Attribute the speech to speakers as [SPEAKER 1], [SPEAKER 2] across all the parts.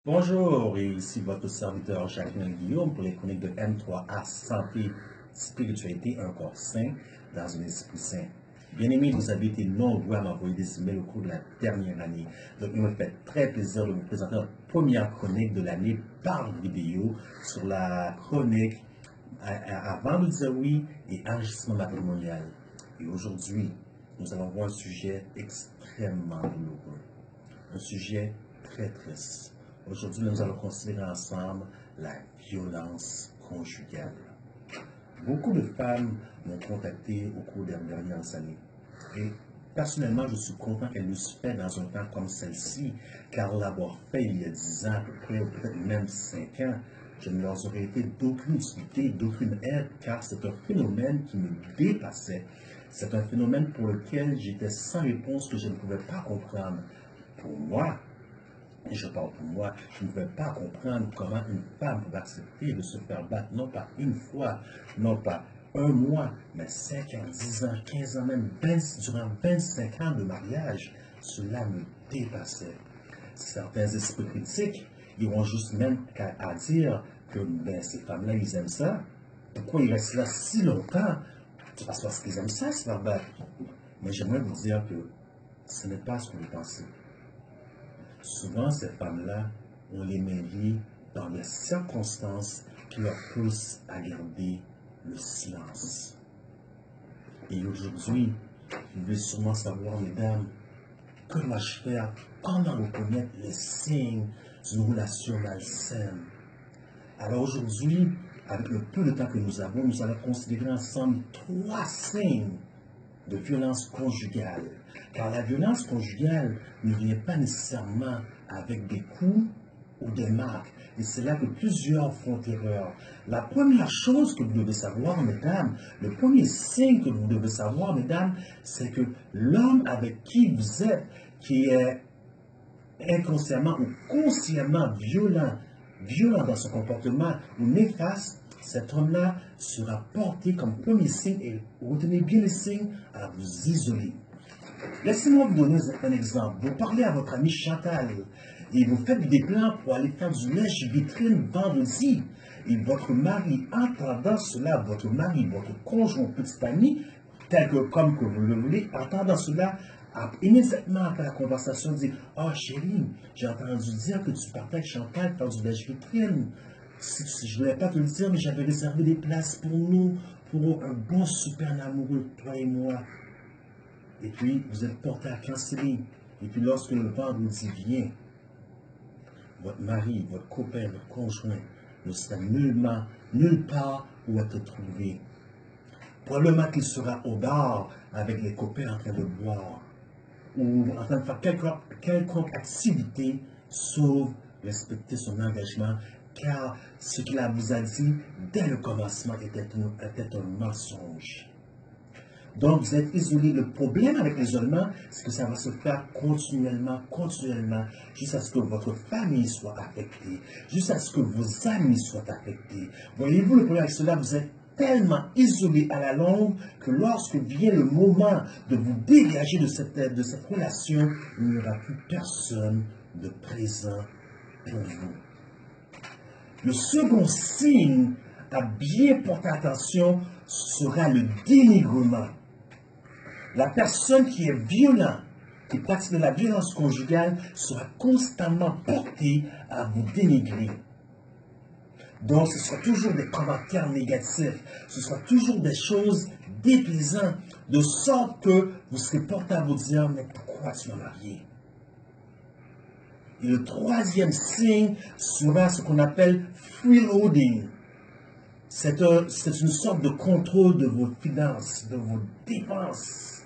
[SPEAKER 1] Bonjour, et ici votre serviteur Jacqueline Guillaume pour les chroniques de M3A Santé, Spiritualité, un corps sain dans un esprit sain. Bien-aimés, vous avez été nombreux à m'envoyer des emails au cours de la dernière année. Donc, il me fait très plaisir de vous présenter notre première chronique de l'année par vidéo sur la chronique avant de dire oui et enregistrement matrimonial. Et aujourd'hui, nous allons voir un sujet extrêmement douloureux, un sujet très triste. Aujourd'hui, nous allons considérer ensemble la violence conjugale. Beaucoup de femmes m'ont contacté au cours des dernières années. Et personnellement, je suis content qu'elles l'eussent fait dans un temps comme celle-ci, car l'avoir fait il y a 10 ans à peu près, ou peut-être même 5 ans, je ne leur aurais été d'aucune utilité, d'aucune aide, car c'est un phénomène qui me dépassait. C'est un phénomène pour lequel j'étais sans réponse, que je ne pouvais pas comprendre. Pour moi, et je parle pour moi, je ne pouvais pas comprendre comment une femme pouvait accepter de se faire battre, non pas une fois, non pas un mois, mais 5 ans, 10 ans, 15 ans, même durant 25 ans de mariage. Cela me dépassait. Certains esprits critiques, ils vont juste même à dire que ces femmes-là, ils aiment ça. Pourquoi ils restent là si longtemps? C'est parce qu'ils aiment ça, se faire battre. Mais j'aimerais vous dire que ce n'est pas ce que vous pensez. Souvent, ces femmes-là, on les met liées dans les circonstances qui leur poussent à garder le silence. Et aujourd'hui, vous devez sûrement savoir, mesdames, que dois-je faire? Comment reconnaître les signes d'une relation malsaine? Alors aujourd'hui, avec le peu de temps que nous avons, nous allons considérer ensemble 3 signes de violence conjugale. Car la violence conjugale ne vient pas nécessairement avec des coups ou des marques. Et c'est là que plusieurs font erreur. La première chose que vous devez savoir, mesdames, le premier signe que vous devez savoir, mesdames, c'est que l'homme avec qui vous êtes, qui est inconsciemment ou consciemment violent dans son comportement ou néfaste, cet homme-là sera porté comme premier signe, et retenez bien les signes, à vous isoler. Laissez-moi vous donner un exemple. Vous parlez à votre ami Chantal et vous faites des plans pour aller faire du lèche-vitrine vendredi. Et votre mari, entendant cela, votre mari, votre conjoint, petit ami, tel que comme que vous le voulez, entendant cela, immédiatement après la conversation, dit: «Oh chérie, j'ai entendu dire que tu partais avec Chantal faire du lèche-vitrine. Je ne voulais pas te le dire, mais j'avais réservé des places pour nous, pour un bon super amoureux, toi et moi.» Et puis, vous êtes porté à canceller. Et puis, lorsque le vendredi vient, votre mari, votre copain, votre conjoint ne sera nulle part où être trouvé. Probablement qu'il sera au bar avec les copains en train de boire ou en train de faire quelconque activité, sauf respecter son engagement, car ce qu'il vous a dit dès le commencement était un mensonge. Donc, vous êtes isolé. Le problème avec l'isolement, c'est que ça va se faire continuellement, jusqu'à ce que votre famille soit affectée, jusqu'à ce que vos amis soient affectés. Voyez-vous, le problème avec cela, vous êtes tellement isolé à la longue que lorsque vient le moment de vous dégager de cette relation, il n'y aura plus personne de présent pour vous. Le second signe à bien porter attention sera le dénigrement. La personne qui est violente, qui pratique de la violence conjugale, sera constamment portée à vous dénigrer. Donc, ce sera toujours des commentaires négatifs, ce sera toujours des choses déplaisantes, de sorte que vous serez porté à vous dire: «Mais pourquoi tu m'as marié?» Et le troisième signe sera ce qu'on appelle freeloading. C'est une sorte de contrôle de vos finances, de vos dépenses.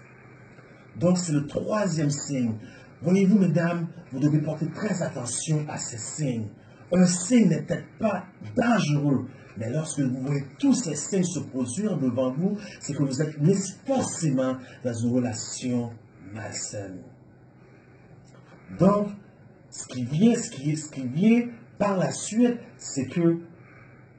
[SPEAKER 1] Donc, c'est le troisième signe. Voyez-vous, mesdames, vous devez porter très attention à ces signes. Un signe n'est peut-être pas dangereux, mais lorsque vous voyez tous ces signes se produire devant vous, c'est que vous êtes mis forcément dans une relation malsaine. Donc, ce qui vient par la suite, c'est que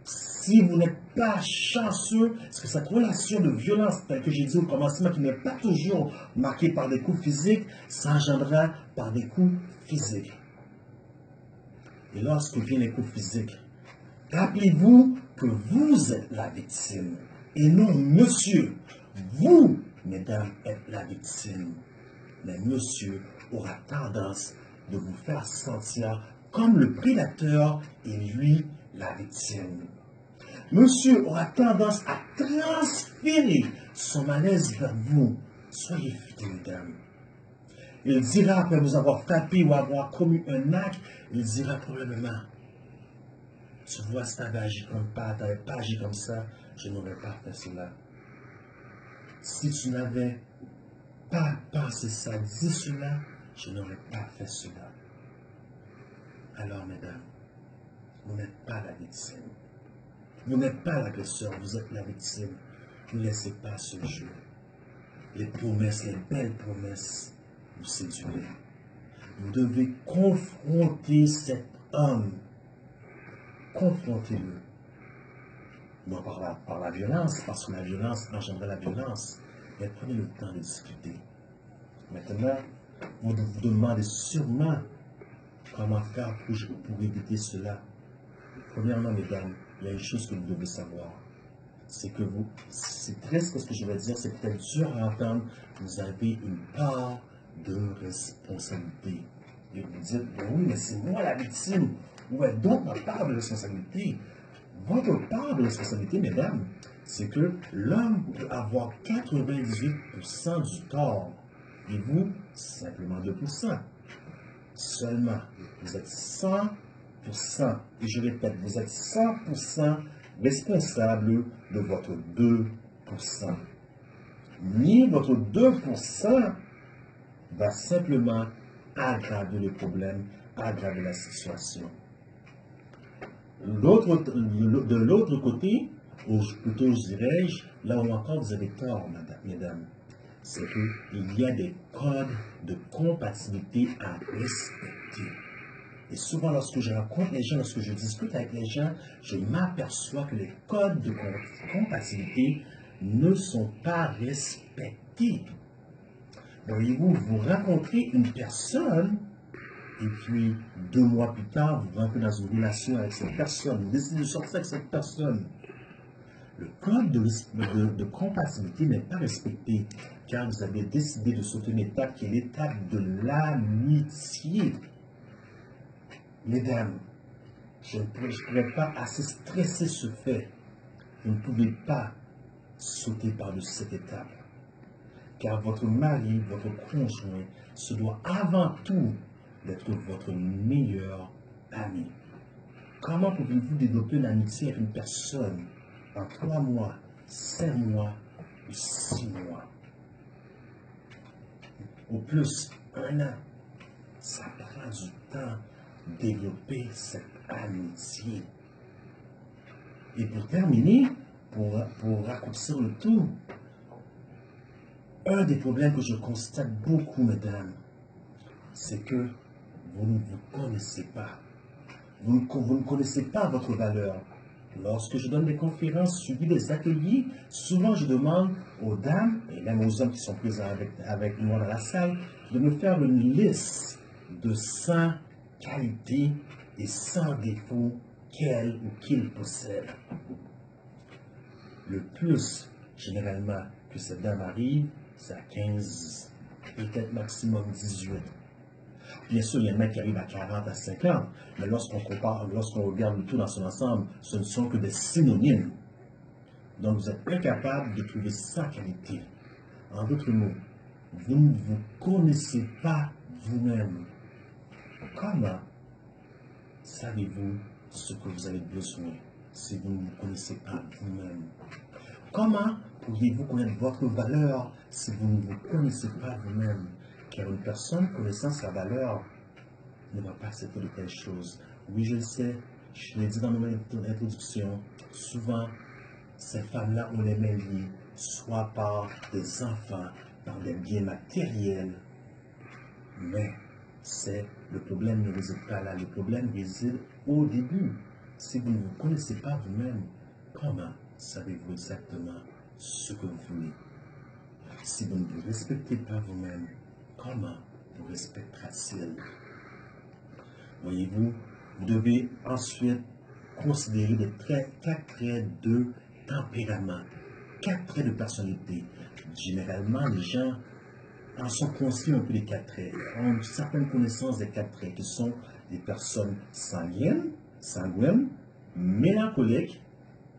[SPEAKER 1] si vous n'êtes pas chanceux, parce que cette relation de violence, telle que j'ai dit au commencement, qui n'est pas toujours marquée par des coups physiques, s'engendrera par des coups physiques. Et lorsque vient les coups physiques, rappelez-vous que vous êtes la victime et non monsieur. Vous, mesdames, êtes la victime. Mais monsieur aura tendance de vous faire sentir comme le prédateur et lui la victime. Monsieur aura tendance à transférer son malaise vers vous. Soyez fidèles, mesdames. Il dira, après vous avoir frappé ou avoir commis un acte, il dira probablement, tu vois, si tu avais agi comme pas, tu n'avais pas agi comme ça, je n'aurais pas fait cela. Si tu n'avais pas pensé ça, dit cela, je n'aurais pas fait cela. Alors, mesdames, vous n'êtes pas la victime. Vous n'êtes pas l'agresseur, vous êtes la victime. Ne laissez pas ce jeu. Les promesses, les belles promesses, vous séduire. Vous devez confronter cet homme. Confrontez-le. Non par la violence, parce que la violence engendre la violence. Mais prenez le temps de discuter. Maintenant, vous vous demandez sûrement comment faire pour éviter cela. Premièrement, mesdames, il y a une chose que vous devez savoir. C'est que vous, c'est triste ce que je vais dire, c'est peut-être dur à entendre, vous avez une part de responsabilité. Et vous dites, ben oui, mais c'est moi la victime. Où est donc ma part de responsabilité? Votre part de responsabilité, mesdames, c'est que l'homme peut avoir 98% du tort et vous, simplement 2%. Seulement, vous êtes 100%, et je répète, vous êtes 100% responsable de votre 2%. Ni votre 2% va simplement aggraver le problème, aggraver la situation. De l'autre côté, ou plutôt dirais-je, là où encore vous avez tort, mesdames, c'est qu'il y a des codes de compatibilité à respecter. Et souvent, lorsque je rencontre les gens, lorsque je discute avec les gens, je m'aperçois que les codes de compatibilité ne sont pas respectés. Voyez-vous, vous rencontrez une personne, et puis 2 mois plus tard, vous rentrez dans une relation avec cette personne, vous décidez de sortir avec cette personne. Le code de compatibilité n'est pas respecté, car vous avez décidé de sauter une étape qui est l'étape de l'amitié. Mesdames, je ne pourrais pas assez stresser ce fait. Vous ne pouvez pas sauter par-dessus cette étape. Car votre mari, votre conjoint, se doit avant tout d'être votre meilleur ami. Comment pouvez-vous développer une amitié avec une personne en 3 mois, 5 mois ou 6 mois? Au plus, 1 an. Ça prend du temps de développer cette amitié. Et pour terminer, pour raccourcir le tout, un des problèmes que je constate beaucoup, mesdames, c'est que vous ne vous connaissez pas. Vous ne connaissez pas votre valeur. Lorsque je donne des conférences, suivies des ateliers, souvent je demande aux dames, et même aux hommes qui sont présents avec moi dans la salle, de me faire une liste de 100 qualités et 100 défauts qu'elle ou qu'il possède. Le plus, généralement, que cette dame arrive, c'est à 15, peut-être maximum 18. Bien sûr, il y en a qui arrivent à 40, à 50, mais lorsqu'on compare, lorsqu'on regarde le tout dans son ensemble, ce ne sont que des synonymes. Donc, vous êtes incapable de trouver 100 qualités. En d'autres mots, vous ne vous connaissez pas vous-même. Comment savez-vous ce que vous avez besoin si vous ne vous connaissez pas vous-même? Comment pourriez-vous connaître votre valeur si vous ne vous connaissez pas vous-même? Car une personne connaissant sa valeur ne va pas accepter de telles choses. Oui, je le sais, je l'ai dit dans mon introduction, souvent, ces femmes-là ont les mains liées, soit par des enfants, par des biens matériels. Mais le problème ne réside pas là, le problème réside au début. Si vous ne vous connaissez pas vous-même, comment savez-vous exactement ce que vous voulez? Si vous ne vous respectez pas vous-même, comment vous respectera-t-il? Voyez-vous, Vous devez ensuite considérer les traits, 4 traits de tempérament, 4 traits de personnalité. Généralement, les gens en sont conscients un peu des 4 traits, ont une certaine connaissance des 4 traits qui sont des personnes sanguines, mélancoliques,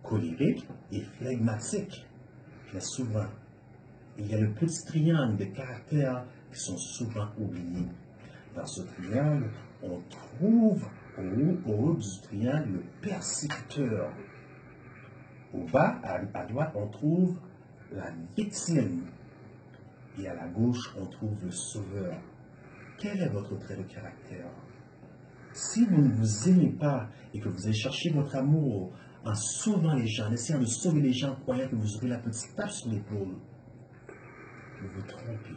[SPEAKER 1] colériques et flegmatiques. Mais souvent, il y a le petit triangle de caractères qui sont souvent oubliés. Dans ce triangle, on trouve au haut du triangle le persécuteur. Au bas, à droite, on trouve la victime. Et à la gauche, on trouve le sauveur. Quel est votre trait de caractère? Si vous ne vous aimez pas et que vous allez chercher votre amour en sauvant les gens, en essayant de sauver les gens, croyant que vous aurez la petite tape sur l'épaule, vous vous trompez.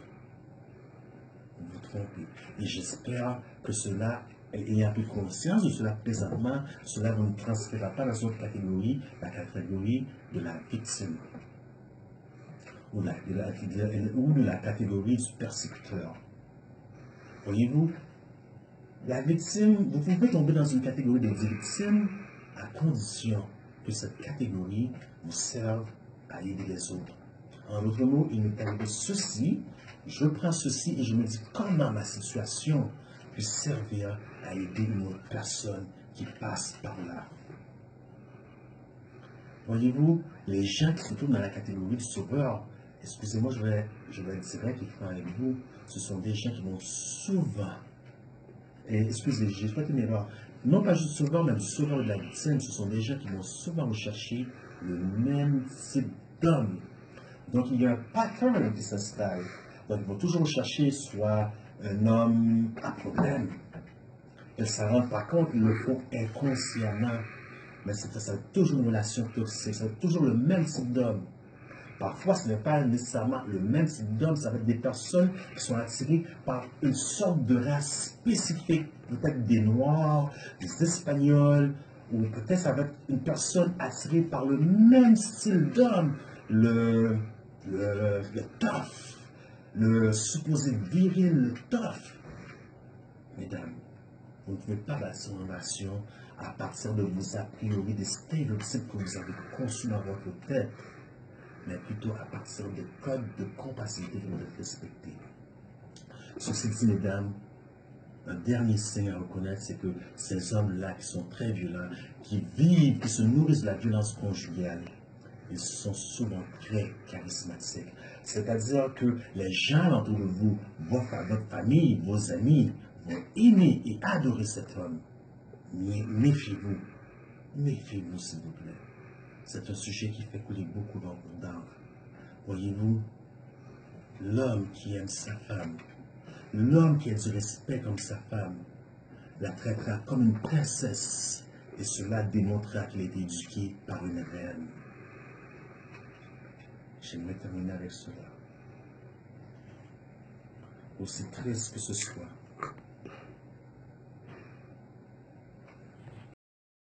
[SPEAKER 1] Vous vous trompez. Et j'espère que cela, ayant pris conscience de cela présentement, cela ne transférera pas dans une autre catégorie, la catégorie de la victime. Ou de la catégorie du persécuteur. Voyez-vous, la victime, vous pouvez tomber dans une catégorie de victime à condition que cette catégorie vous serve à aider les autres. En d'autres mots, il m'est arrivé ceci, je prends ceci et je me dis comment ma situation peut servir à aider une autre personne qui passe par là. Voyez-vous, les gens qui se trouvent dans la catégorie du sauveur, excusez-moi, je vais être direct et franc avec vous, ce sont des gens qui vont souvent, et excusez, j'ai fait une erreur, non pas juste sauveur, mais le sauveur de la victime, ce sont des gens qui vont souvent rechercher le même type d'homme. Donc il y a un pattern qui s'installe. Donc ils vont toujours rechercher soit un homme à problème. Ils ne s'en rendent pas compte, ils le font inconsciemment. Mais c'est toujours une relation toxique, c'est toujours le même type d'homme. Parfois, ce n'est pas nécessairement le même type d'homme, ça va être des personnes qui sont attirées par une sorte de race spécifique, peut-être des Noirs, des Espagnols, ou peut-être ça va être une personne attirée par le même style d'homme, le tough, le supposé viril, le tough. Mesdames, vous ne pouvez pas bâtir une relation à partir de vos a priori, des stéréotypes que vous avez conçus dans votre tête, mais plutôt à partir des codes de compatibilité qui doivent être respectés. Ceci dit, mesdames, un dernier signe à reconnaître, c'est que ces hommes-là qui sont très violents, qui vivent, qui se nourrissent de la violence conjugale, ils sont souvent très charismatiques. C'est-à-dire que les gens autour de vous, votre famille, vos amis, vont aimer et adorer cet homme. Mais méfiez-vous. Méfiez-vous, s'il vous plaît. C'est un sujet qui fait couler beaucoup d'encre. Voyez-vous, l'homme qui aime sa femme, l'homme qui a du respect comme sa femme, la traitera comme une princesse, et cela démontrera qu'il a été éduqué par une reine. J'aimerais terminer avec cela. Aussi triste que ce soit,